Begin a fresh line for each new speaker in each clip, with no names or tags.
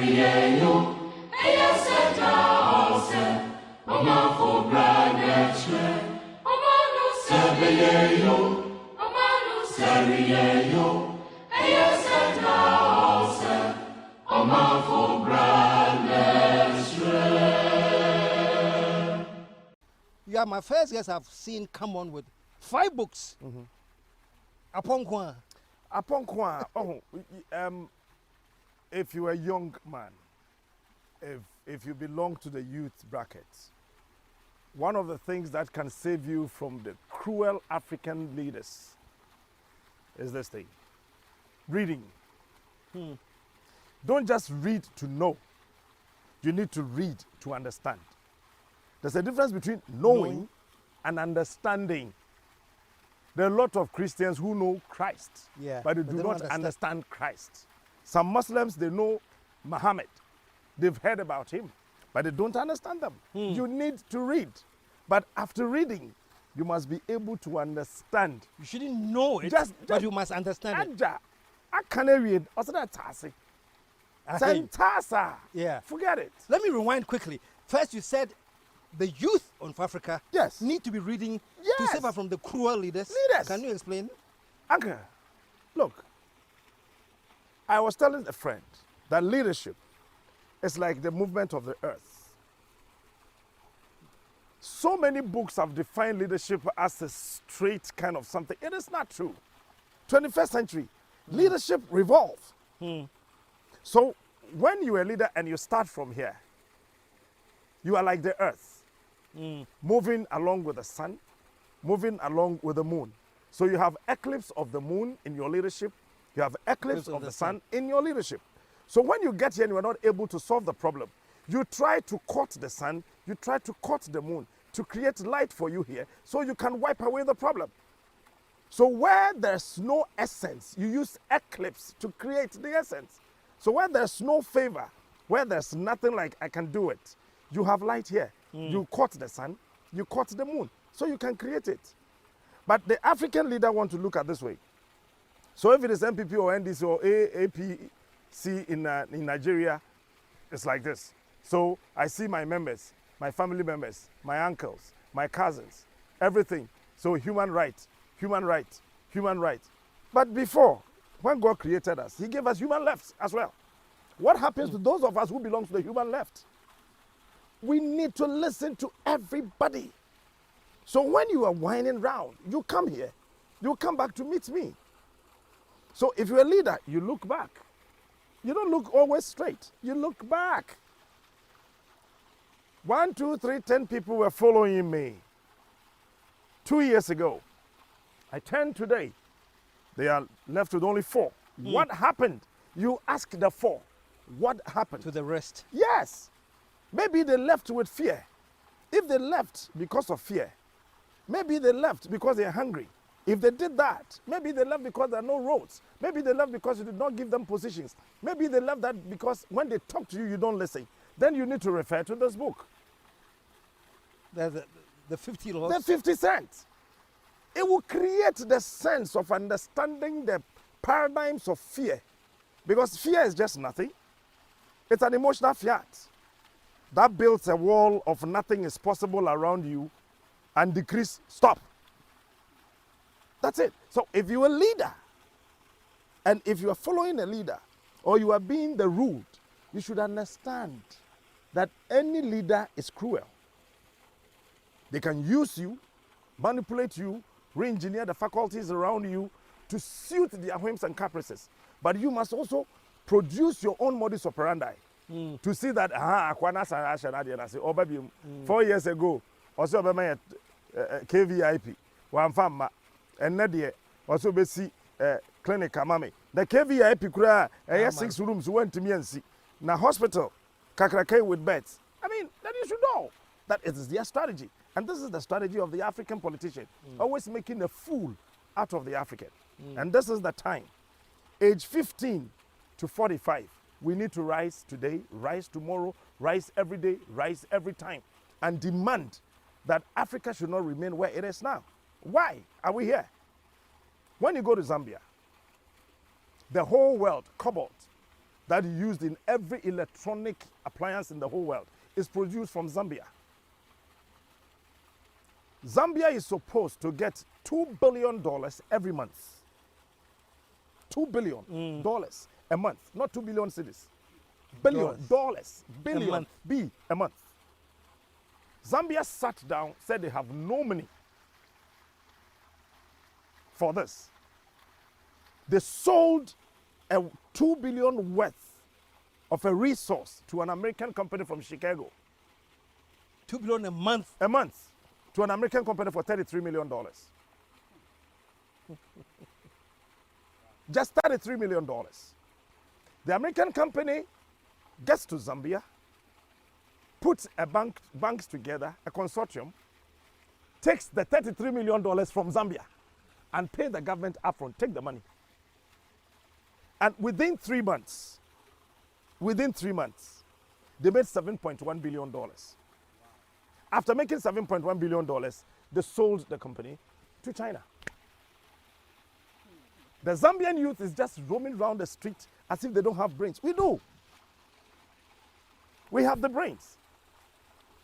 You are my first guest I've seen come on with 5 books. Upon
Oh, if you're a young man, if you belong to the youth bracket, one of the things that can save you from the cruel African leaders is this thing: reading. Don't just read to know. You need to read to understand. There's a difference between knowing and understanding. There are a lot of Christians who know Christ, but they do not understand Christ. Some Muslims, they know Muhammad. They've heard about him, but they don't understand them. You need to read. But after reading, you must be able to understand.
You shouldn't know it, but you must understand it.
I can't read.
Yeah.
Forget it.
Let me rewind quickly. First, you said the youth of Africa need to be reading to save us from the cruel leaders. Can you explain?
Uncle, look, I was telling a friend that leadership is like the movement of the earth. So many books have defined leadership as a straight kind of something. It is not true. 21st century, leadership revolves. So when you're a leader and you start from here, you are like the earth, moving along with the sun, moving along with the moon. So you have eclipse of the moon in your leadership. You have eclipse of the sun in your leadership. So when you get here and you are not able to solve the problem, you try to court the sun, you try to court the moon to create light for you here so you can wipe away the problem. So where there's no essence, you use eclipse to create the essence. So where there's no favor, where there's nothing like I can do it, you have light here. You court the sun, you court the moon, so you can create it. But the African leader want to look at this way. So if it is MPP or NDC or APC in Nigeria, it's like this. So I see my members, my family members, my uncles, my cousins, everything. So human right, human right, human right. But before, when God created us, he gave us human left as well. What happens to those of us who belong to the human left? We need to listen to everybody. So when you are whining round, you come here, you come back to meet me. So if you're a leader, you look back. You don't look always straight. You look back. 1, 2, 3, 10 people were following me 2 years ago. I 10 today. They are left with only 4. What happened? You ask the 4. What happened?
To the rest.
Yes. Maybe they left with fear. If they left because of fear, maybe they left because they're hungry. If they did that, maybe they left because there are no roads. Maybe they left because you did not give them positions. Maybe they left that because when they talk to you, you don't listen. Then you need to refer to this book.
The 50 laws.
The 50 cents. It will create the sense of understanding the paradigms of fear. Because fear is just nothing. It's an emotional fiat that builds a wall of nothing is possible around you and decrees stop. That's it. So if you're a leader, and if you are following a leader, or you are being the ruled, you should understand that any leader is cruel. They can use you, manipulate you, re-engineer the faculties around you to suit their whims and caprices. But you must also produce your own modus operandi to see that, 4 years ago, also KVIP, one farmer, and Nadia also be see clinic amame. The KVIP kura 6 rooms went to me and see. Now hospital, kakrake with beds. I mean, that you should know that it is their strategy. And this is the strategy of the African politician, always making a fool out of the African. And this is the time. Age 15 to 45, we need to rise today, rise tomorrow, rise every day, rise every time, and demand that Africa should not remain where it is now. Why are we here? When you go to Zambia, the whole world cobalt, that is used in every electronic appliance in the whole world is produced from Zambia. Zambia is supposed to get $2 billion every month. $2 billion a month, not 2 billion cedis. Billion dollars, billion, a month. A month. Zambia sat down, said they have no money for this. They sold a 2 billion worth of a resource to an American company from Chicago.
2 billion a month?
A month. To an American company for $33 million. Just $33 million. The American company gets to Zambia, puts banks together, a consortium, takes the $33 million from Zambia and pay the government upfront, take the money. And within 3 months, they made $7.1 billion. After making $7.1 billion, they sold the company to China. The Zambian youth is just roaming around the street as if they don't have brains. We do. We have the brains.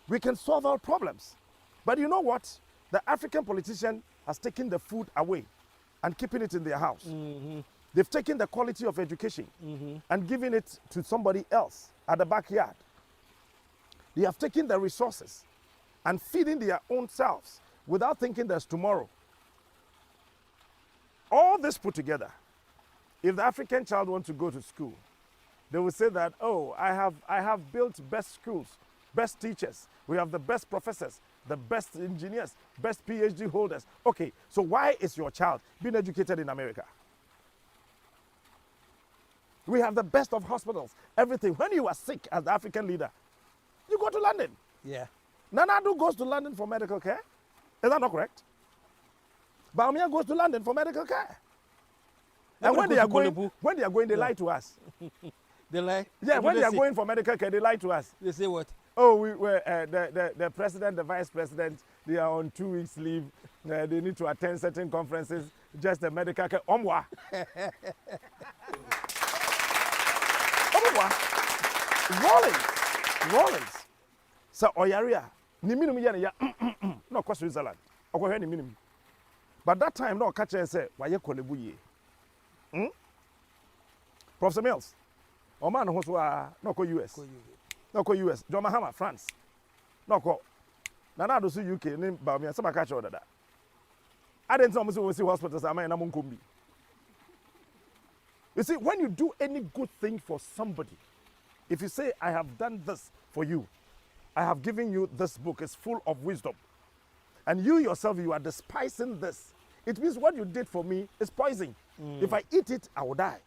We can solve our problems. But you know what? The African politician has taken the food away and keeping it in their house. They've taken the quality of education and given it to somebody else at the backyard. They have taken the resources and feeding their own selves without thinking there's tomorrow. All this put together, if the African child wants to go to school, they will say that, oh, I have built best schools, best teachers. We have the best professors, the best engineers, best PhD holders. Okay, so why is your child being educated in America? We have the best of hospitals, everything. When you are sick as the African leader, you go to London.
Yeah.
Nana Addo goes to London for medical care. Is that not correct? Baumia goes to London for medical care. And when they are going, they lie to us.
They lie?
Yeah, when they are going for medical care, they lie to us.
They say what?
Oh, the president, the vice president, they are on 2 weeks leave. They need to attend certain conferences. Just the medical care. Omwa. Rollins. So Oyaria, ni minimum ya no kwa Switzerland. Okwa ni minimum. But that time no catch say why ye kolebu ye. Professor Mills. O man ho so no ko US. No ko US. John Mahama France. No ko. Na do so UK ni ba me say catch order that. I didn't know we see hospitals am na mo nkombi. You see, when you do any good thing for somebody, if you say, I have done this for you, I have given you this book, it's full of wisdom, and you yourself, you are despising this, it means what you did for me is poison. If I eat it, I will die.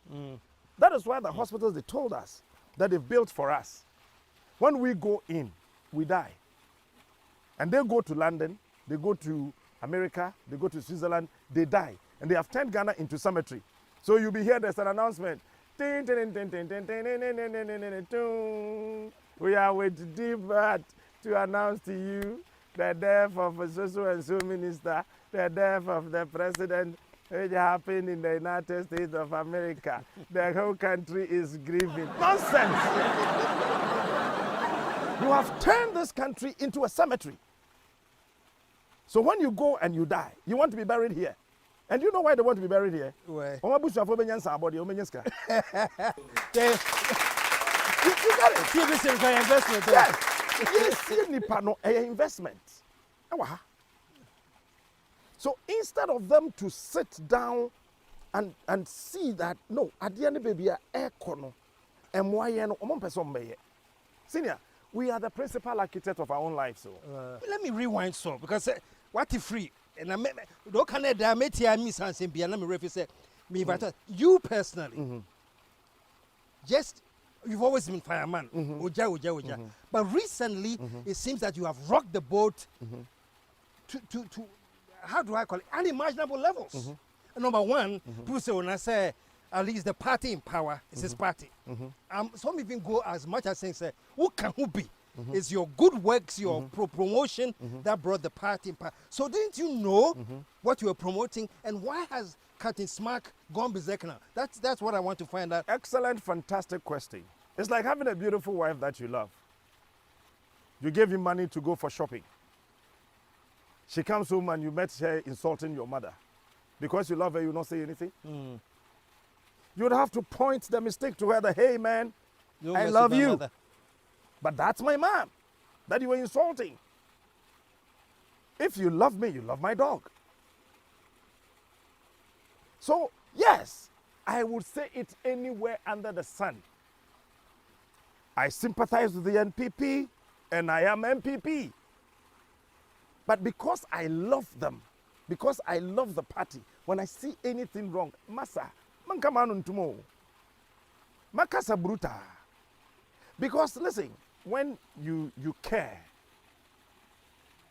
That is why the hospitals, they told us that they've built for us. When we go in, we die. And they go to London, they go to America, they go to Switzerland, they die. And they have turned Ghana into cemetery. So you'll be here, there's an announcement. We are with deep heart to announce to you the death of a so-and-so minister, the death of the president, which happened in the United States of America. The whole country is grieving. Nonsense! You have turned this country into a cemetery. So when you go and you die, you want to be buried here. And you know why they want to be buried here?
Why?
You got it.
See, this is an investment.
Yes, investment. So instead of them to sit down and see that, no, at the end of the day, Senior, we are the principal architect of our own lives. So
let me rewind some, because what if free? And I'm don't can I make here miss and say let me refer say me you personally just you've always been fireman oja. But recently it seems that you have rocked the boat to how do I call it, unimaginable levels. Number one, people say when I say at least the party in power is his party. Some even go as much as saying say who be It's your good works, your promotion that brought the party. So didn't you know what you were promoting, and why has Captain Smack gone berserk now? That's what I want to find out.
Excellent, fantastic question. It's like having a beautiful wife that you love. You gave him money to go for shopping. She comes home and you met her insulting your mother. Because you love her, you not say anything. You would have to point the mistake to her that, hey man, I love you. Mother. But that's my mom that you were insulting. If you love me, you love my dog. So, yes, I would say it anywhere under the sun. I sympathize with the NPP and I am MPP. But because I love them, because I love the party, when I see anything wrong, Masa, mankamanun tumo, makasa bruta. Because listen, when you care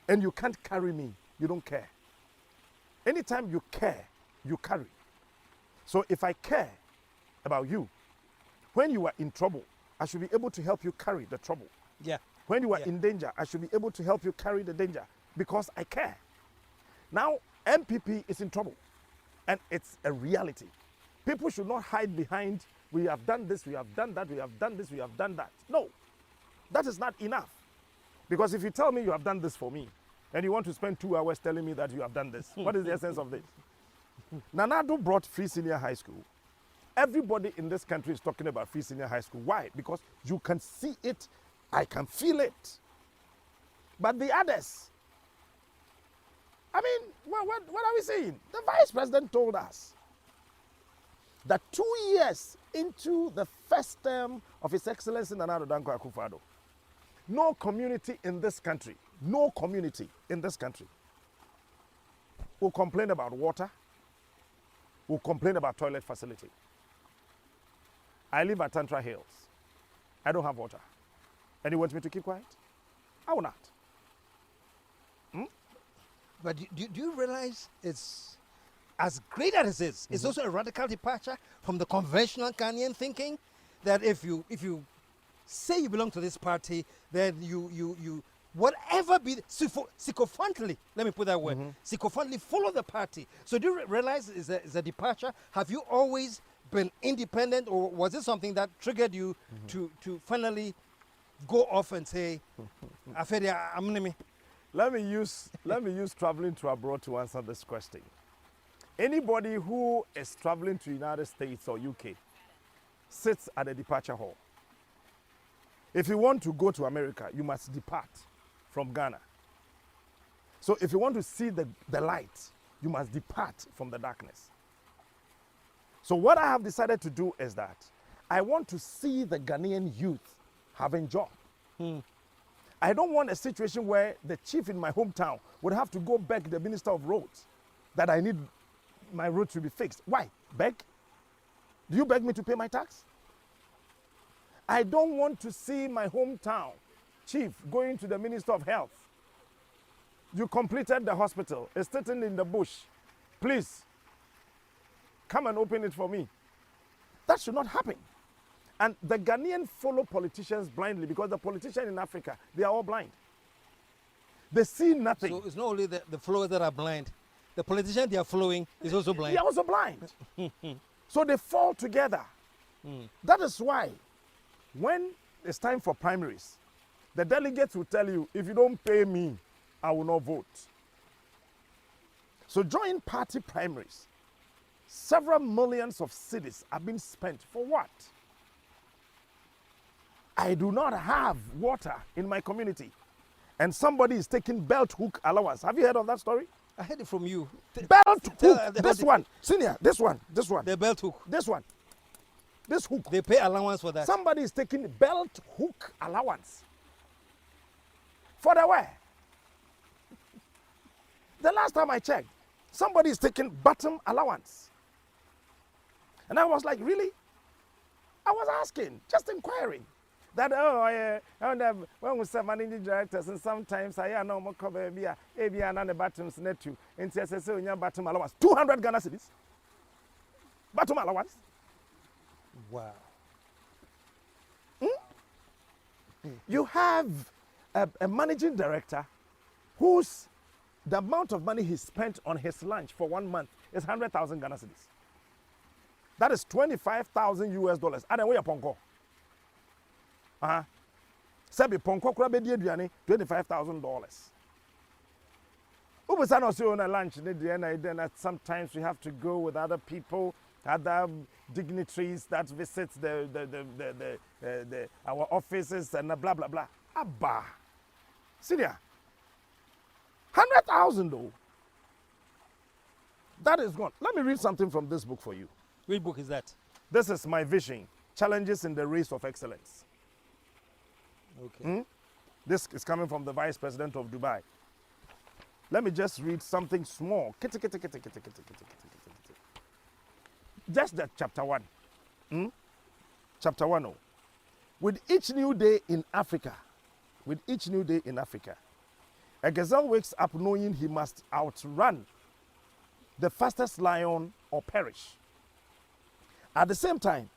and you can't carry me, you don't care. Anytime you care, you carry. So if I care about you, when you are in trouble, I should be able to help you carry the trouble.
Yeah.
When you are in danger, I should be able to help you carry the danger because I care. Now, MPP is in trouble and it's a reality. People should not hide behind, we have done this, we have done that, we have done this, we have done that. No, that is not enough. Because if you tell me you have done this for me and you want to spend 2 hours telling me that you have done this, what is the essence of this? Nanado brought free senior high school. Everybody in this country is talking about free senior high school. Why? Because you can see it, I can feel it. But the others, I mean, what are we saying? The vice president told us that 2 years into the first term of His Excellency Nana Addo Dankwa Akufo-Addo, no community in this country will complain about water, will complain about toilet facility. I live at Tantra Hills. I don't have water. And you want me to keep quiet? I will not.
But do you realize it's as great as it is, it's also a radical departure from the conventional Ghanaian thinking that if you say you belong to this party, then you whatever be sycophantly, let me put that word, sycophantly follow the party. So do you realize it's a departure? Have you always been independent, or was it something that triggered you to finally go off and say,
Let me use traveling to abroad to answer this question. Anybody who is traveling to United States or UK sits at a departure hall. If you want to go to America, you must depart from Ghana. So if you want to see the light, you must depart from the darkness. So what I have decided to do is that I want to see the Ghanaian youth having job. I don't want a situation where the chief in my hometown would have to go beg the Minister of Roads that I need my road to be fixed. Why? Beg? Do you beg me to pay my tax? I don't want to see my hometown chief going to the Minister of Health. You completed the hospital. It's sitting in the bush. Please, come and open it for me. That should not happen. And the Ghanaians follow politicians blindly because the politicians in Africa, they are all blind. They see nothing.
So it's not only the followers that are blind. The politician they are following is also blind.
They are also blind. So they fall together. That is why when it's time for primaries, the delegates will tell you, if you don't pay me, I will not vote. So during party primaries, several millions of cedis are being spent for what? I do not have water in my community. And somebody is taking belt hook allowance. Have you heard of that story?
I heard it from you.
Belt hook. This one. Senior, this one.
The belt hook.
This one. This hook.
They pay allowance for that.
Somebody is taking belt hook allowance. For the where? The last time I checked, somebody is taking bottom allowance. And I was like, really? I was asking, just inquiring. That, when we say managing directors, and sometimes I know more cover be a bottoms net you, and say, you bottom allowance. 200 Ghana cedis. Bottom allowance.
Wow.
You have a managing director whose the amount of money he spent on his lunch for 1 month is 100,000 Ghana cedis. That is 25,000 US dollars. And then we are ponko. Sabi ponko kura be di aduane $25,000. Ubusano si on a lunch then sometimes we have to go with other people, other dignitaries that visit our offices and blah blah blah. Abba. Syria. 100,000 though. That is gone. Let me read something from this book for you.
Which book is that?
This is my vision. Challenges in the race of excellence.
Okay.
This is coming from the Vice President of Dubai. Let me just read something small. Just that chapter 1. Chapter 1. Oh. With each new day in Africa, a gazelle wakes up knowing he must outrun the fastest lion or perish. At the same time,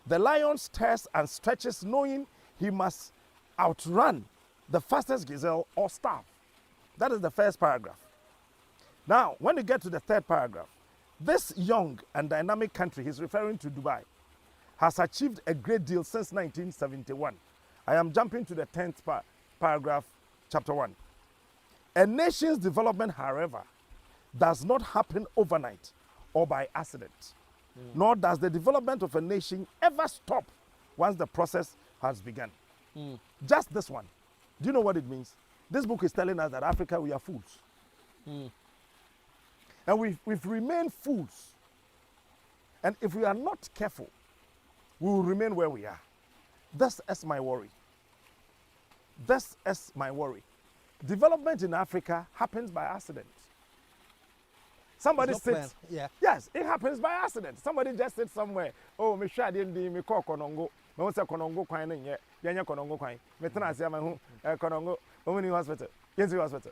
the lion stirs and stretches knowing he must outrun the fastest gazelle or starve. That is the first paragraph. Now, when you get to the third paragraph, this young and dynamic country, he's referring to Dubai, has achieved a great deal since 1971. I am jumping to the 10th paragraph, chapter 1. A nation's development, however, does not happen overnight or by accident, nor does the development of a nation ever stop once the process has begun. Just this one. Do you know what it means? This book is telling us that Africa, we are fools. And we've remained fools. And if we are not careful, we will remain where we are. This is my worry. This is my worry. Development in Africa happens by accident. Somebody sits.
Yeah.
Yes, it happens by accident. Somebody just sits somewhere. Oh, me sure didn't me call Konongo. Me want say Konongo kwine nye. Yanya Konongo kwine. Me tena say me Konongo. Omuni hospital. Yenzi hospital.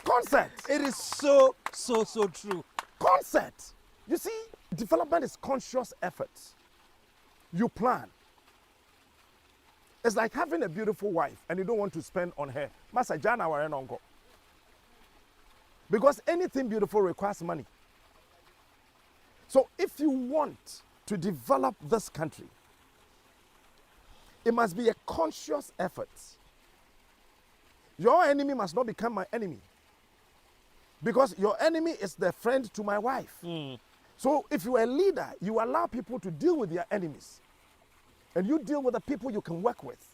Concept.
It is so true.
Concept. You see, development is conscious effort. You plan. It's like having a beautiful wife and you don't want to spend on her. Masajana ware nongo. Because anything beautiful requires money. So if you want to develop this country, it must be a conscious effort. Your enemy must not become my enemy. Because your enemy is the friend to my wife. So if you are a leader, you allow people to deal with their enemies. And you deal with the people you can work with.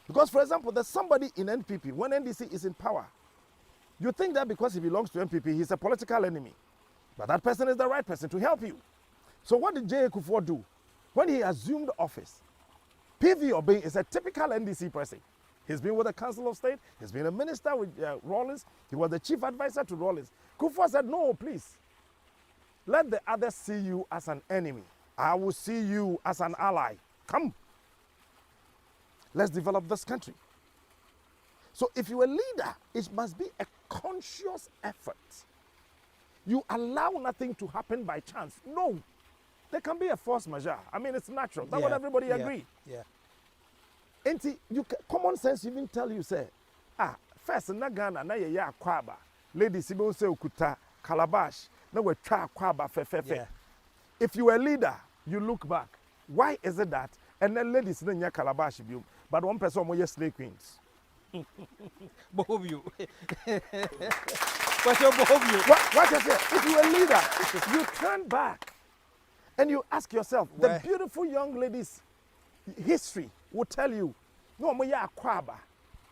Because, for example, there's somebody in NPP, when NDC is in power, you think that because he belongs to NPP, he's a political enemy. But that person is the right person to help you. So what did J. Kufuor do? When he assumed office, PV Obey is a typical NDC person. He's been with the Council of State. He's been a minister with Rawlings. He was the chief advisor to Rawlings. Kufuor said, no, please. Let the others see you as an enemy. I will see you as an ally. Come. Let's develop this country. So if you're a leader, it must be a conscious effort. You allow nothing to happen by chance. No. There can be a force majeure. I mean, it's natural. That's what everybody agree.
Yeah.
And common sense even tell you, say, first na Ghana na ye ya kwaba. Ladies ibon say ukuta calabash na we twa kwaba fe. If you are a leader, you look back. Why is it that? And then ladies na nya calabash biom, but one person mo ye slay queens.
Both of you. What
I say? If you are a leader, you turn back and you ask yourself, the beautiful young ladies' history will tell you, no,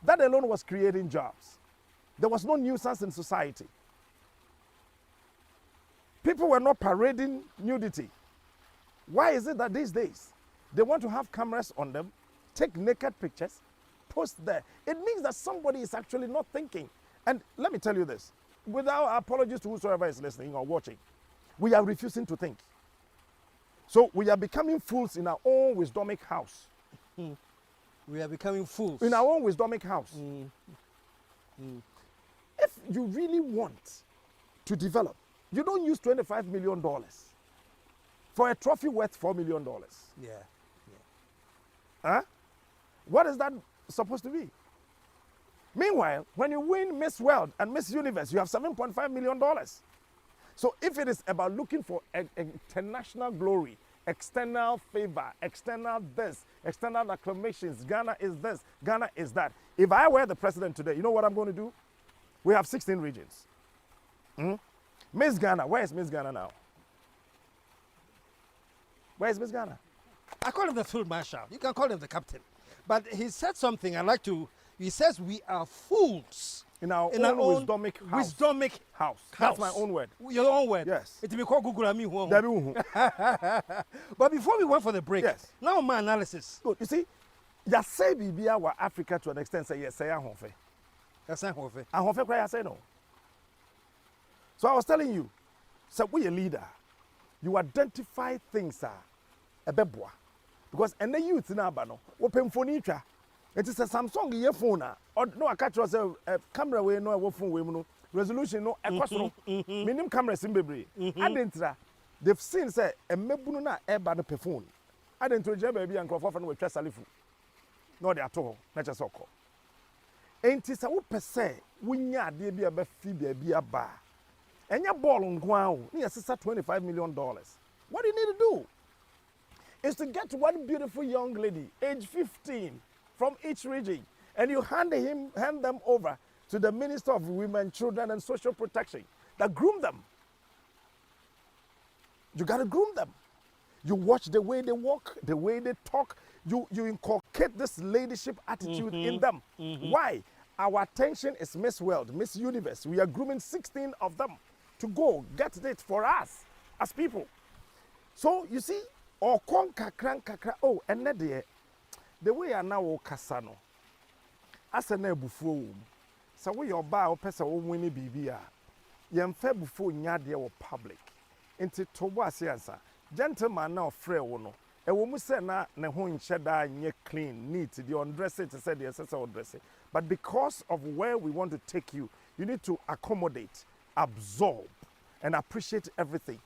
that alone was creating jobs. There was no nuisance in society. People were not parading nudity. Why is it that these days they want to have cameras on them, take naked pictures, post there? It means that somebody is actually not thinking. And let me tell you this, without apologies to whosoever is listening or watching, we are refusing to think. So we are becoming fools in our own wisdomic house.
We are becoming fools.
In our own wisdomic house. If you really want to develop, you don't use $25 million for a trophy worth $4 million.
Yeah.
Huh? What is that supposed to be? Meanwhile, when you win Miss World and Miss Universe, you have $7.5 million. So if it is about looking for international glory, external favor, external this, external acclamations, Ghana is this, Ghana is that. If I were the president today, you know what I'm going to do? We have 16 regions. Miss Ghana, where is Miss Ghana now? Where is Miss Ghana?
I call him the field marshal. You can call him the captain. But he said something I like to, he says we are fools.
In our own wisdomic house. That's my own word.
Your own word?
Yes.
It will be called Google and me. But before we went for the break,
yes.
Now my analysis.
Good. You see, you say Bibia wa Africa to an extent, say yes, say Ahonfe.
That's Ahonfe.
Ahonfe cry, I say no. So I was telling you, so we a leader, you identify things a beboa. Because and the youth in Abano, open phone each. It is a Samsung earphone. Or no, I catch us a camera way, no, a phone way, no resolution, no, a question, minimum camera simbabre. I didn't try. They've seen, say, a mebuna air bad phone. I didn't tell baby and Crawford with Tressalifu. No, they are told, not just so called. Ain't it so per se, when ya dear be a baby a bar. And your ball on ground, near $25 million. What do you need to do? Is to get one beautiful young lady, age 15, from each region, and you hand them over to the Minister of Women, Children, and Social Protection that groom them. You got to groom them. You watch the way they walk, the way they talk. You inculcate this leadership attitude in them. Why? Our attention is Miss World, Miss Universe. We are grooming 16 of them to go get it for us as people. So you see, or kakra. Oh, and the way I now Casano. As a nebufu. So we your bar pesa winnie bibia. Yam fair before nyadia or public. Into Toba siansa. Gentleman now frail wono. A woman said na hon shada nye clean, neat, the undress it said the assessor dress it. But because of where we want to take you, you need to accommodate, absorb, and appreciate everything.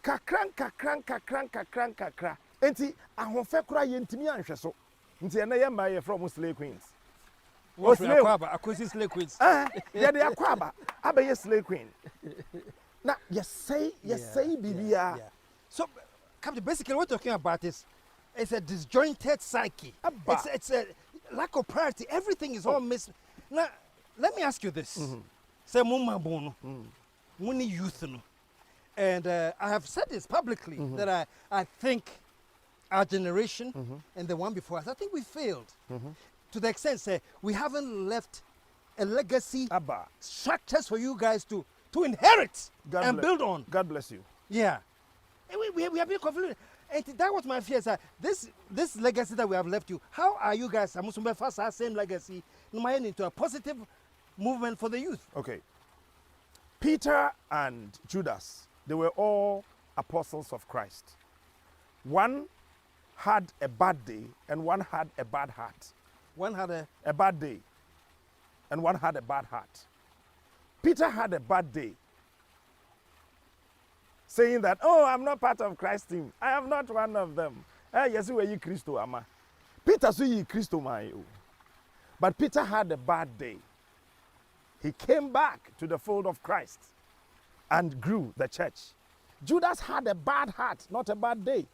Kakra. Enti ahonfe kura yentimi anhwe so. Nti ena ye ma from slave queens.
O slave slave queens.
Yeah, they akwaba. Abe slave queen. Now, you say bibia.
Yeah. So, Captain, basically what we're talking about is it's a disjointed psyche. It's a lack of priority. Everything is all missing. Now, let me ask you this. Say mumma bono. Muni youth no. And I have said this publicly that I think our generation and the one before us, I think we failed. To the extent, say, we haven't left a legacy structures for you guys to inherit and build on.
God bless you.
Yeah. And we have been confused. And that was my fear, sir. This legacy that we have left you, how are you guys, same legacy, into a positive movement for the youth?
Okay. Peter and Judas, they were all apostles of Christ. One had a bad day and one had a bad heart.
One had
a bad day and one had a bad heart. Peter had a bad day, saying that, oh, I'm not part of Christ's team. I am not one of them. Yes, you are Christo, ama. Peter said, "You Christo, my." But Peter had a bad day. He came back to the fold of Christ and grew the church. Judas had a bad heart, not a bad day.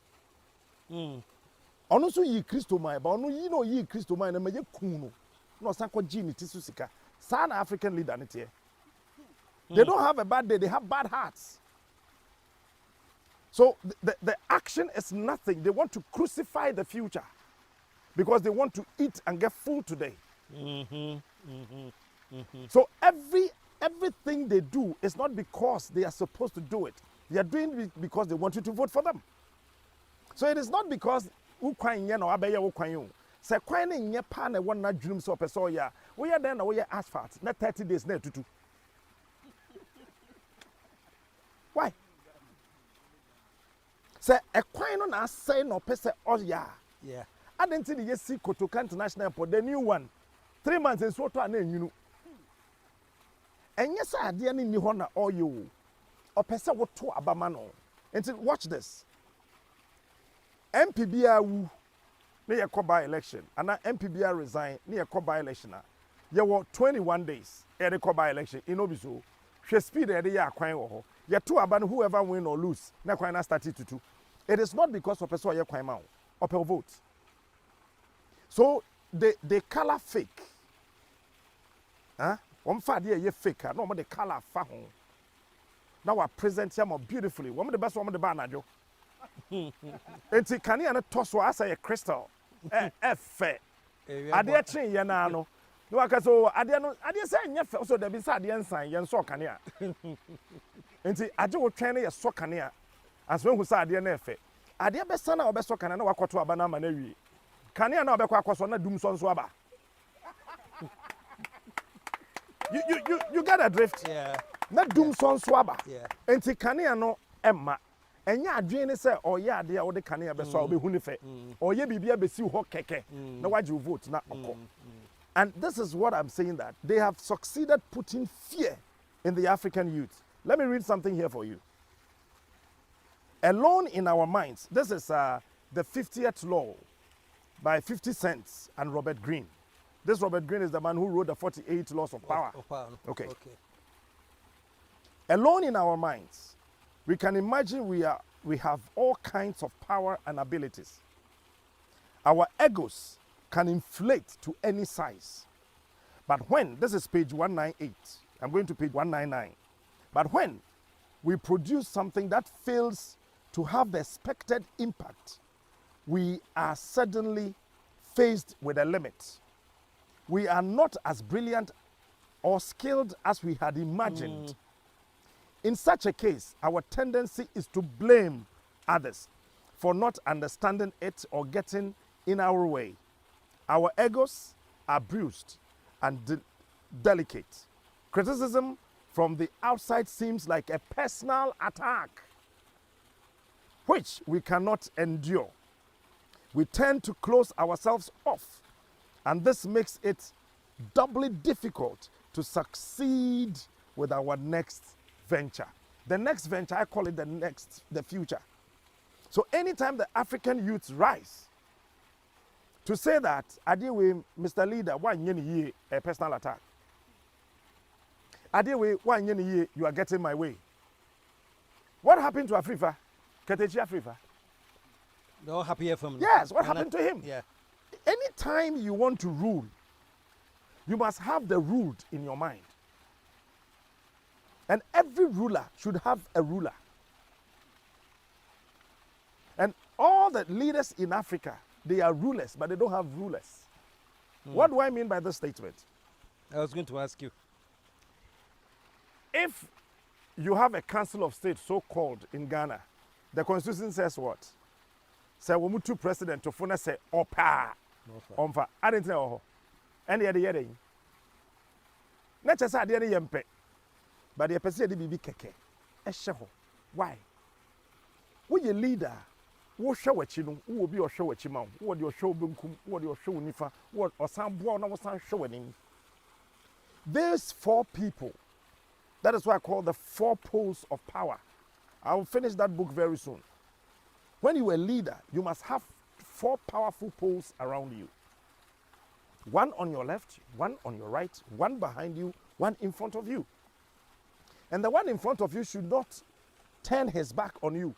Ono so yi Christo man, but ono yi no yi Christo man na me kuno. No sanko gene tisu sika. San African leader ne tie. They don't have a bad day, they have bad hearts. So the action is nothing. They want to crucify the future because they want to eat and get full today. So everything they do is not because they are supposed to do it. They are doing it because they want you to vote for them. So it is not because ukwan no abeye ukwan. Se kwan ne nye pa na won na dwum so peso ya. We are then we are asphalt. Na 30 days na tutu. Why? Say a kwan no na say no pese oya.
Yeah.
I didn't see the yesi Kotoka International Airport, the new one. 3 months in Soto and then you know. And yes, I didn't need Hona or you. Or pesa what to abamano. And watch this. MPBA wu ne ye by election and MPBA resign ne ye by election ye were 21 days e de by election in obiso hwe speed e de ye akwan wo ho ye to aba no whoever win or lose na kwan na start to it is not because of person ye kwan ma or vote. So they color fake. Huh? One fa de ye fake no the color fa ho. Now I present him more beautifully. One of the best one of the banajo. Enti kani ana toso asa ye crystal. Efe. Ade chin ye na no. No aka so ade say nye fe so there be say ade nsan ye nso kane a. Enti age wo twen ye so kane a. Aso hu say ade na efe. Ade be sana obeso kane na wakoto aba na ma na wi. Kane na obekwa akoso na dum so nso aba. You get a drift?
Yeah.
Na dum so nso aba.
Yeah.
Enti kane no emma. Enya adwen ne say oye ade a wo de kane be so obehu ne fe. Oye bibia be si ho keke. Na waje vote na okọ. And this is what I'm saying, that they have succeeded putting fear in the African youth. Let me read something here for you. Alone in our minds. This is the 50th law by 50 Cent and Robert Greene. This Robert Greene is the man who wrote the 48 laws of power. Okay. Alone in our minds, we can imagine we have all kinds of power and abilities. Our egos can inflate to any size. But when, this is page 198, I'm going to page 199. But when we produce something that fails to have the expected impact, we are suddenly faced with a limit. We are not as brilliant or skilled as we had imagined. In such a case, our tendency is to blame others for not understanding it or getting in our way. Our egos are bruised and delicate. Criticism from the outside seems like a personal attack, which we cannot endure. We tend to close ourselves off, and this makes it doubly difficult to succeed with our next venture. The next venture, I call it the future. So anytime the African youths rise, to say that, Adewe, Mr. Leader, one year a personal attack. Adewe, 1 year you are getting my way. What happened to Afrifa? Ketechi Afrifa?
They're all happy here from.
Yes, what happened to him?
Yeah.
Anytime you want to rule, you must have the ruled in your mind. And every ruler should have a ruler. And all the leaders in Africa, they are rulers, but they don't have rulers. What do I mean by this statement?
I was going to ask you.
If you have a council of state so-called in Ghana, the constitution says what? Say we move to president to phone say opa. Omfa. I didn't know. Any other year. Not just I didn't yempe. But the person de bibi keke. Esheho. Why? We your leader. Wo hwe wachi no wo bi o hwe wachi ma wo de o hwe obenkum wo de o hwe onifa wo osanboa na wo san hwe wanim. These four people, that is why I call the 4 poles of power. I will finish that book very soon. When you are a leader, you must have 4 powerful poles around you. 1 on your left, 1 on your right, 1 behind you, 1 in front of you. And the one in front of you should not turn his back on you.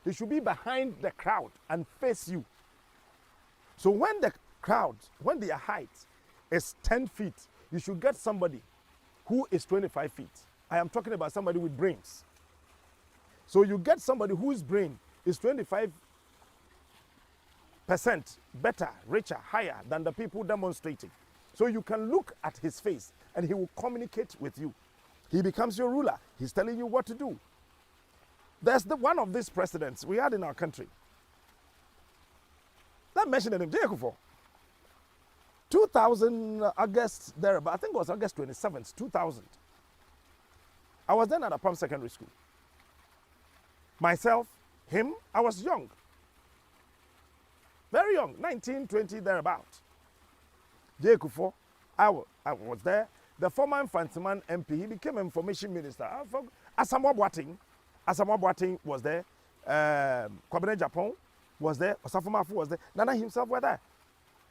He should be behind the crowd and face you. So when the crowd, when their height is 10 feet, you should get somebody who is 25 feet. I am talking about somebody with brains. So you get somebody whose brain is 25% better, richer, higher than the people demonstrating. So you can look at his face and he will communicate with you. He becomes your ruler. He's telling you what to do. There's one of these presidents we had in our country. Let's mention him, Jekufo. 2000 August there, but I think it was August 27th, 2000. I was then at a Palm Secondary School. Myself, him, I was young. Very young, 19, 20, thereabout. Jekufo, I was there. The former Infantiman MP, he became information minister. Asamoah Boateng was there. Kwabena Japan was there, Osafo Mafu was there, Nana himself were there.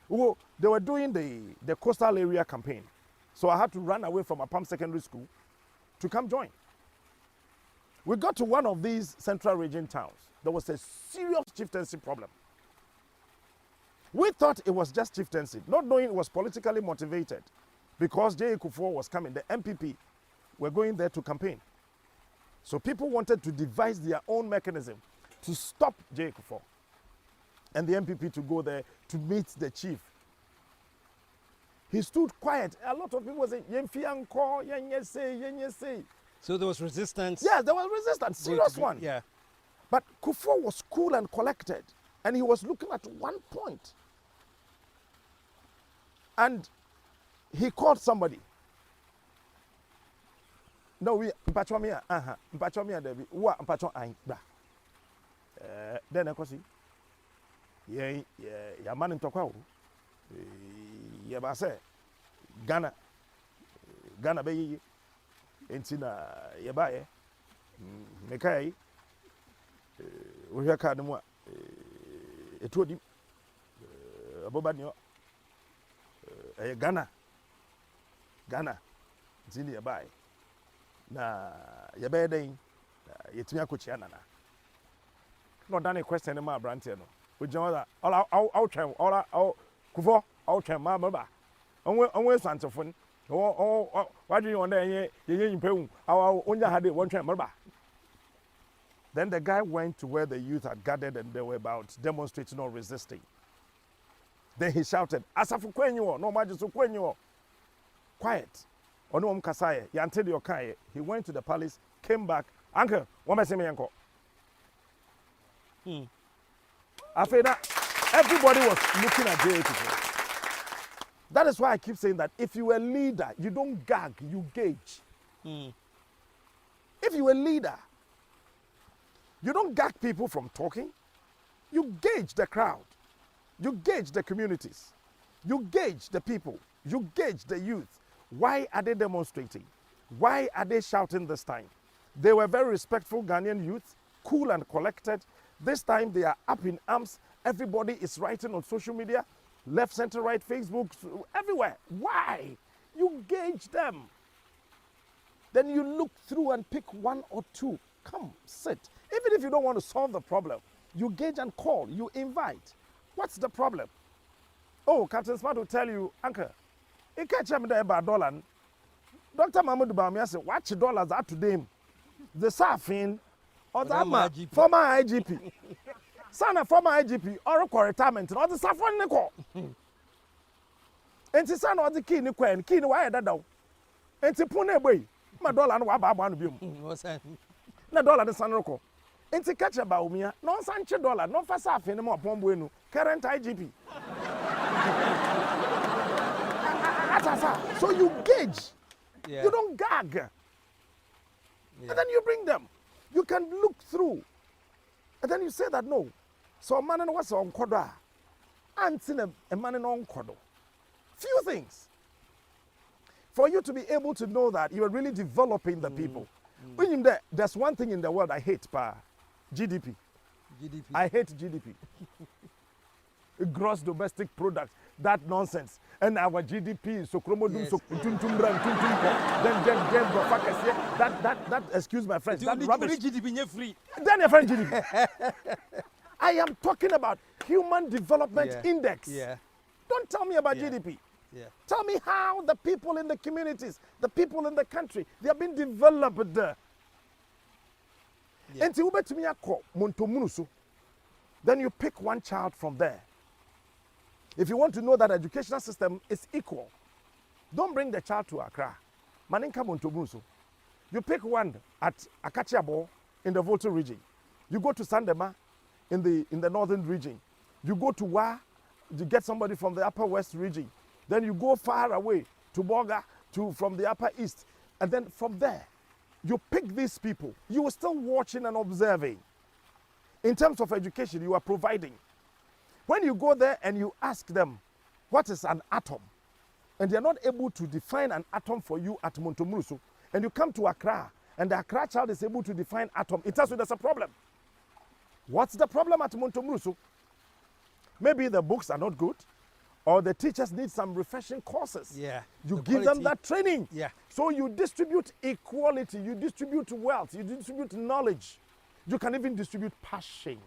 Well, they were doing the coastal area campaign. So I had to run away from Apam Secondary School to come join. We got to one of these central region towns. There was a serious chieftaincy problem. We thought it was just chieftaincy, not knowing it was politically motivated, because J.A. Kufuor was coming. The MPP were going there to campaign. So people wanted to devise their own mechanism to stop J.A. Kufuor and the MPP to go there to meet the chief. He stood quiet. A lot of people were saying, "Yemfianko, yenyese."
So there was resistance.
Yes, there was resistance, serious one.
Yeah.
But Kufuor was cool and collected, and he was looking at one point. And he called somebody. No, we mpachomia, mpachomia debi, wa mpacho ainba. Then I see. Ya man ntokwa o. Ya ba say Ghana be yi. Enti na ya ba ye. Mekai we hwa card mu a etodi abobani Ghana enti ya ba ye. Na ya be den yetimi akochia nana. No dane question ma brante no. We join that all try all Kufuor all try ma ba. Onwe santofon. Why do you want to pay? Onya had one try ba. Then the guy went to where the youth had gathered and they were about demonstrating or resisting. Then he shouted, "Asafu kwenyo, no majisu kwenyo." Quiet. Onu kasaye, yante your kai. He went to the palace, came back. Uncle, what me say me uncle? After that, everybody was looking at J.A. That is why I keep saying that if you are a leader, you don't gag, you gauge. If you are a leader, you don't gag people from talking. You gauge the crowd. You gauge the communities. You gauge the people. You gauge the youth. Why are they demonstrating? Why are they shouting this time? They were very respectful Ghanaian youth, cool and collected. This time they are up in arms. Everybody is writing on social media, left, center, right, Facebook, everywhere. Why? You gauge them. Then you look through and pick one or two. Come, sit. Even if you don't want to solve the problem, you gauge and call, you invite. What's the problem? Oh, Captain Smart will tell you, Uncle, he catch him there about $1. Dr. Mahmoud Bamia said, watch dollars out to them. The Safin or the former IGP. Son of former IGP or retirement or the Safon Nico. And the son of the key Nico and key wire that down. And the Pune way, my dollar and Wabba
What's that?
Na dollar the San Rocco. And to catch about me, no Sancho dollar, no for Saf anymore, Pombueno, current IGP. So you gauge.
Yeah.
You don't gag.
Yeah.
And then you bring them. You can look through. And then you say that no. So a man was on Koda. And seen a man on Kodo. Few things. For you to be able to know that you are really developing the people. There's one thing in the world I hate, GDP. I hate GDP. Gross domestic product. That nonsense. And our GDP is so chromodum, so then excuse my French, that rubbish.
GDP free.
Then your friend GDP. I am talking about Human Development Index.
Yeah.
Don't tell me about GDP.
Yeah.
Tell me how the people in the communities, the people in the country, they have been developed. Then you pick one child from there. If you want to know that educational system is equal, don't bring the child to Accra. Maninka Montomuso. You pick one at Akachiabo in the Volta region. You go to Sandema in the northern region. You go to Wa, you get somebody from the upper west region. Then you go far away to Boga, from the upper east. And then from there, you pick these people. You are still watching and observing. In terms of education, you are providing. When you go there and you ask them, what is an atom? And they're not able to define an atom for you at Montomurusu, and you come to Accra, and the Accra child is able to define atom, it tells you there's a problem. What's the problem at Montomurusu? Maybe the books are not good, or the teachers need some refreshing courses.
Yeah.
You
The
give them
quality.
that training.
Yeah.
So you distribute equality, you distribute wealth, you distribute knowledge. You can even distribute passion.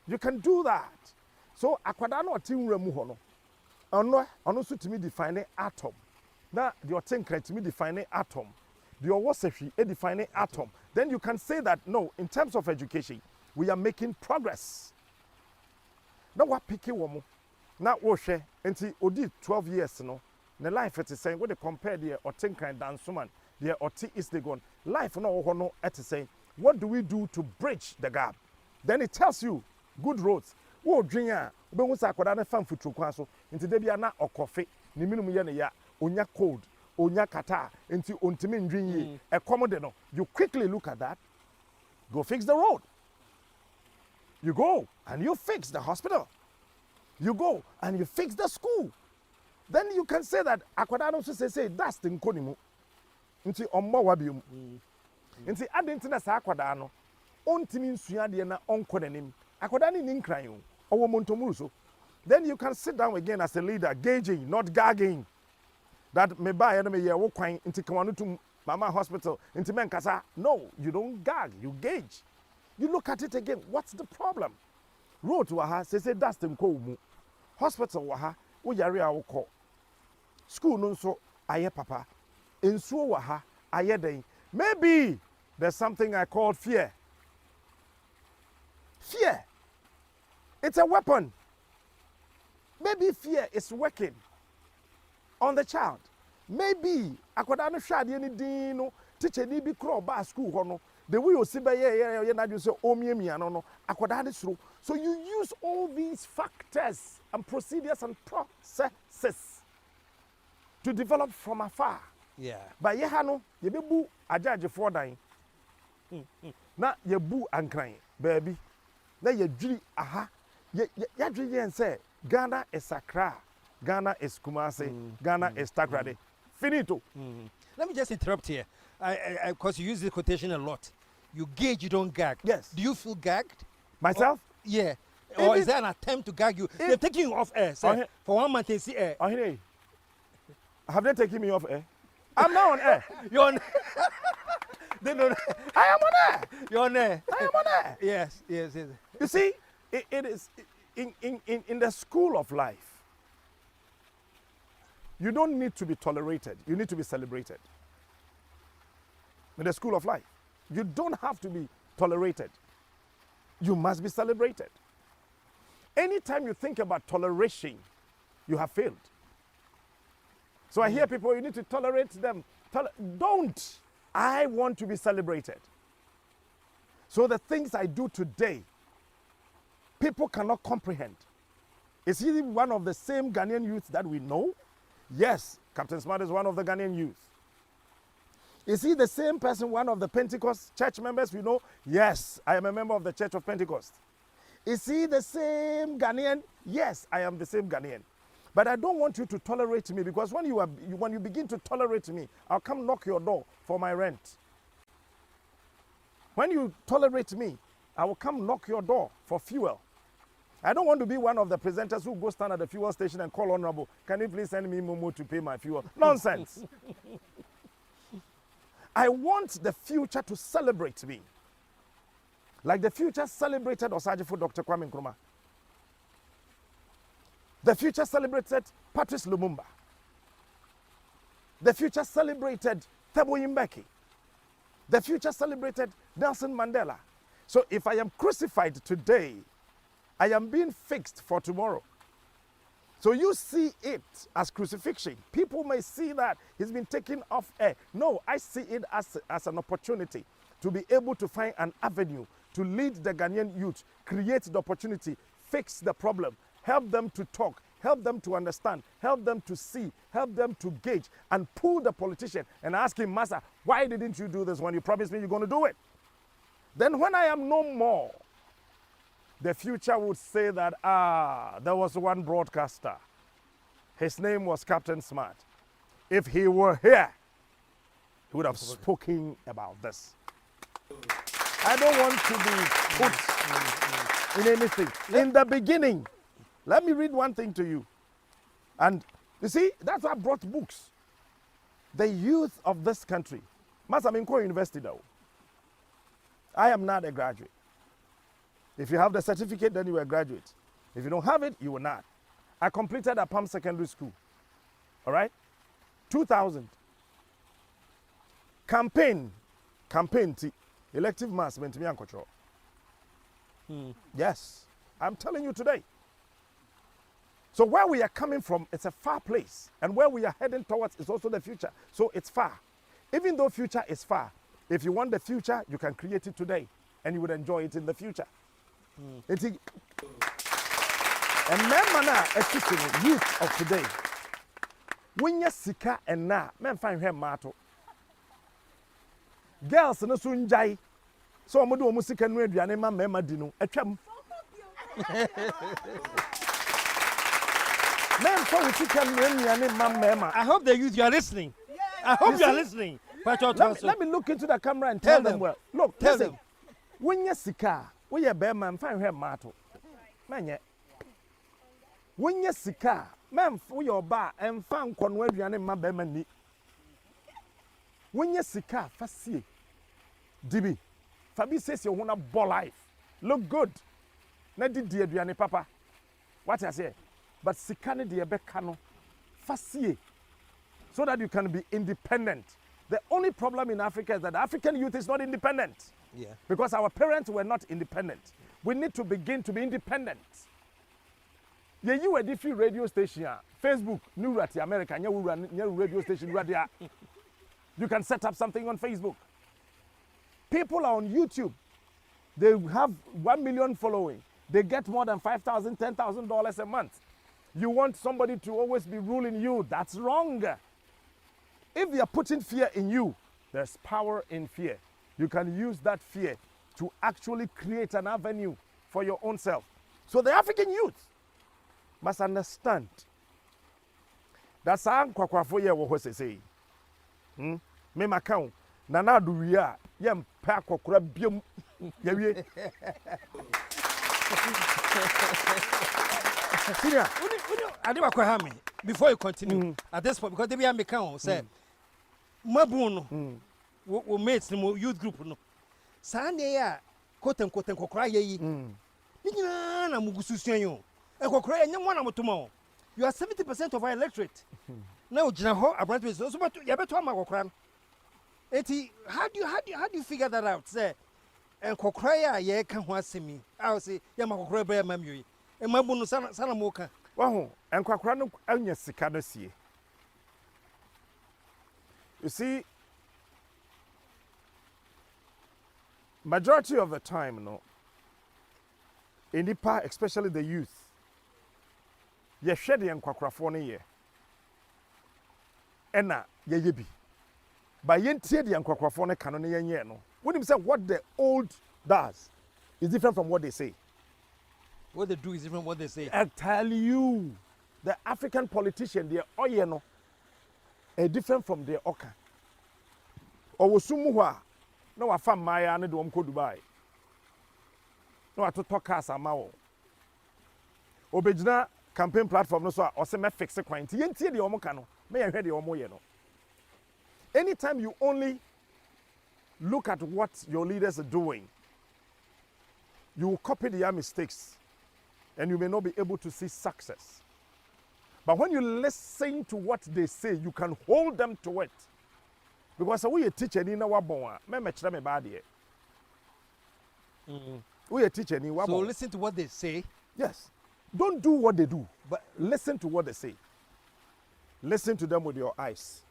You can do that. So akwadaa no ɔte nwura mu hɔ no, ɔno nso tumi define atom. Na the ɔte to me define atom. The ɔwɔ sɛhwi define atom. Then you can say that no, in terms of education, we are making progress. Na wa piki wo mo. Na wo hwɛ enti odi 12 years no. The life it is saying what they compare the ɔte nkran dansoman, the ɔte East Legon. Life no wo hɔ no it is saying what do we do to bridge the gap? Then it tells you good roads. Wo dwen a obehu sa akwada na fam futuro kwan so nti da bia na ɔkɔfe ne minum ye ne ya onya cold onya kata nti ontimi ndwen yi ɛkɔm de no you quickly look at that, go fix the road, you go and you fix the hospital, you go and you fix the school. Then you can say that akwada no so say that's the nkonimu nti ɔmmɔ wa biom nti adentina sa akwada no ontimi nsua de na ɔnkɔ nanim akwada ni nkran yo owo montomuru so. Then you can sit down again as a leader, gauging, not gagging. That me buy and me ye wo kwan nti kamano to mama hospital nti men kasa. No, you don't gag, you gauge. You look at it again. What's the problem? Road wa ha say that's the mu. Hospital wa ha wo yare a wo kɔ. School no so aye papa. Ensuo wa ha aye den. Maybe there's something I call fear. Fear. It's a weapon. Maybe fear is working on the child. Maybe akwada no hwade ani din no teacher ni bi kro ba school ho no the way you see be ye na just say omiamia no akwada de suro. So you use all these factors and procedures and processes to develop from afar.
Yeah.
But ye ha no ye bebu ajagefo dan. Na ye bu ankran baby. Na ye dwiri aha ya dwi yen say Ghana is Accra, Ghana is Kumasi, Ghana is Takrade. Finito.
Let me just interrupt here. Because you use the quotation a lot. You gauge, you don't gag.
Yes.
Do you feel gagged?
Myself?
Yeah. Or is there an attempt to gag you? They're taking you off air, sir. For 1 month, they see air.
Have they taken me off air? I'm now on air.
You're on they don't.
I am on air.
You're on air.
I am on air.
Yes.
You see, it is in the school of life. You don't need to be tolerated. You need to be celebrated. In the school of life, you don't have to be tolerated. You must be celebrated. Anytime you think about toleration, you have failed. So I hear people, you need to tolerate them. Don't. I want to be celebrated. So the things I do today, people cannot comprehend. Is he one of the same Ghanaian youth that we know? Yes, Captain Smart is one of the Ghanaian youth. Is he the same person, one of the Pentecost church members we know? Yes, I am a member of the Church of Pentecost. Is he the same Ghanaian? Yes, I am the same Ghanaian. But I don't want you to tolerate me, because when you begin to tolerate me, I'll come knock your door for my rent. When you tolerate me, I will come knock your door for fuel. I don't want to be one of the presenters who go stand at the fuel station and call honorable, can you please send me Momo to pay my fuel? Nonsense. I want the future to celebrate me. Like the future celebrated Osajifo Dr. Kwame Nkrumah. The future celebrated Patrice Lumumba. The future celebrated Thabo Mbeki. The future celebrated Nelson Mandela. So if I am crucified today, I am being fixed for tomorrow. So you see it as crucifixion. People may see that he's been taken off air. No, I see it as an opportunity to be able to find an avenue to lead the Ghanaian youth, create the opportunity, fix the problem, help them to talk, help them to understand, help them to see, help them to gauge, and pull the politician and ask him, Master, why didn't you do this when you promised me you're going to do it? Then when I am no more, the future would say that, there was one broadcaster. His name was Captain Smart. If he were here, he would have spoken about this. I don't want to be put in anything. In the beginning, let me read one thing to you. And you see, that's why I brought books. The youth of this country. Masaminko University though. I am not a graduate. If you have the certificate, then you are a graduate. If you don't have it, you will not. I completed a Palm Secondary School. All right? 2000. Campaign, elective mass, went to me and control. Yes, I'm telling you today. So where we are coming from, it's a far place. And where we are heading towards is also the future. So it's far. Even though future is far, if you want the future, you can create it today. And you would enjoy it in the future. And remember now, especially youth of today, when you sika and na, men find him mato. Girls no soon jai. So I'm doing music and radio and my mema dino. A chum. Men for music and radio and my mema.
I hope the youth you are listening. I hope you are listening.
Let me look into the camera and tell them well. Look, tell them. When you sika, we are bear man find him mato. Man, yet. When you sika, man for your bar and found Conway and my bear. When you sika, fasi, Dibi, Fabi says you want a ball life. Look good. Not the dear Diane Papa. What I say? But sikane dear Becano, fasi, so that you can be independent. The only problem in Africa is that the African youth is not independent.
Yeah.
Because our parents were not independent. We need to begin to be independent. Yeah, you a different radio station, Facebook, New Rati America, new radio station, radio. You can set up something on Facebook. People are on YouTube. They have 1 million following. They get more than $5,000, $10,000 a month. You want somebody to always be ruling you. That's wrong. If they are putting fear in you, there's power in fear. You can use that fear to actually create an avenue for your own self. So the African youth must understand that's how kwakwafo ye wo hose say. Me makao na na do wi a ye mpa akokora biam ye wie.
Senior, I do have me before you continue at this point because they be am account say mabu no we mates no youth group no sane ya quote unquote kokora ye yi ni na mugususuan yo ekokora enye mo na motoma you are 70% of our electorate now ojina ho abrantees so but you beto am kokora no eti how do you figure that out say kokora ya ye ka ho asemi I will say ya makokora be ma myo yi e mabu no sana mo ka
wa ho enkokora no anya sika no sie. You see, majority of the time, in the part, especially the youth, you share the enkwakwafor ne ye. Ena ye yebi. But yentie the enkwakwafor ne kano ne yenye no. When you say what the old does is different from what they say.
What they do is different from what they say.
I tell you, the African politician, they oye no, different from their oka. Or sumuwa, no afa maya ne do omko Dubai. No atoto cars amao. Obejina campaign platform no so o se me fixe kwan ti yentie de omo ka no me ye hwe de omo ye no. Anytime you only look at what your leaders are doing, you will copy their mistakes and you may not be able to see success. But when you listen to what they say, you can hold them to it. Because we a teacher ni na wabon a me chira me ba de. We a teacher ni wabon.
So listen to what they say.
Yes. Don't do what they do, but listen to what they say. Listen to them with your eyes.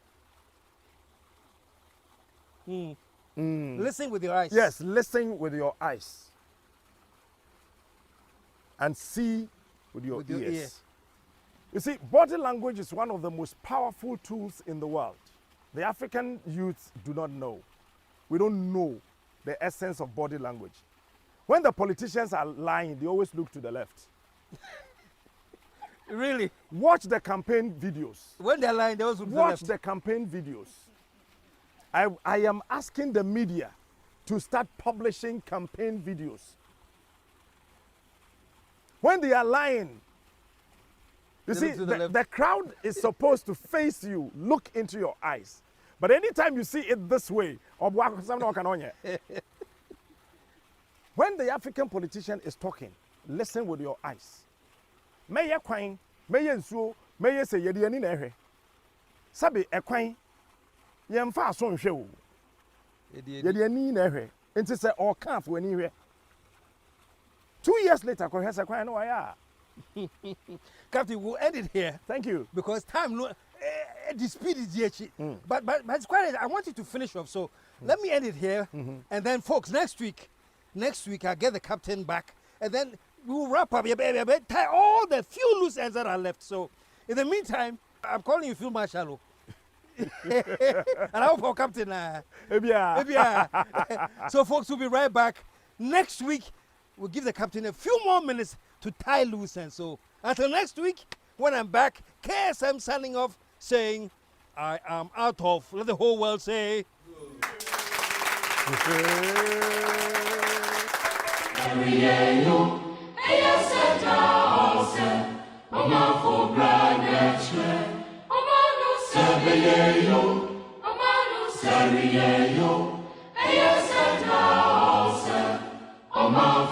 Listen with your eyes.
Yes, listen with your eyes. And see with your ears.
Ear.
You see, body language is one of the most powerful tools in the world. The African youth do not know. We don't know the essence of body language. When the politicians are lying, they always look to the left.
Really?
Watch the campaign videos.
When they're lying, they always look to the
Watch
left.
the campaign videos. I am asking the media to start publishing campaign videos. When they are lying, you see, the crowd is supposed to face you, look into your eyes. But anytime you see it this way, when the African politician is talking, listen with your eyes. May ye kwine, may ye nsuo, may ye say yedi ani na ehwe. Sabi ekwine, ye mfa so nhwe o. Yedi ani na ehwe. Enti say all kan for ani hwe. 2 years later, ko hese kwine no waya.
Captain, we'll end it here.
Thank you.
Because time, the speed is here. But it's quite. I want you to finish off. So let me end it here, and then, folks, next week, I'll get the captain back, and then we'll wrap up. Tie all the few loose ends that are left. So in the meantime, I'm calling you Field Marshal. And I hope our captain. So, folks, we'll be right back next week. We'll give the captain a few more minutes to tie loose ends. So until next week, when I'm back, KSM signing off, saying, I am out of. Let the whole world say.
Omar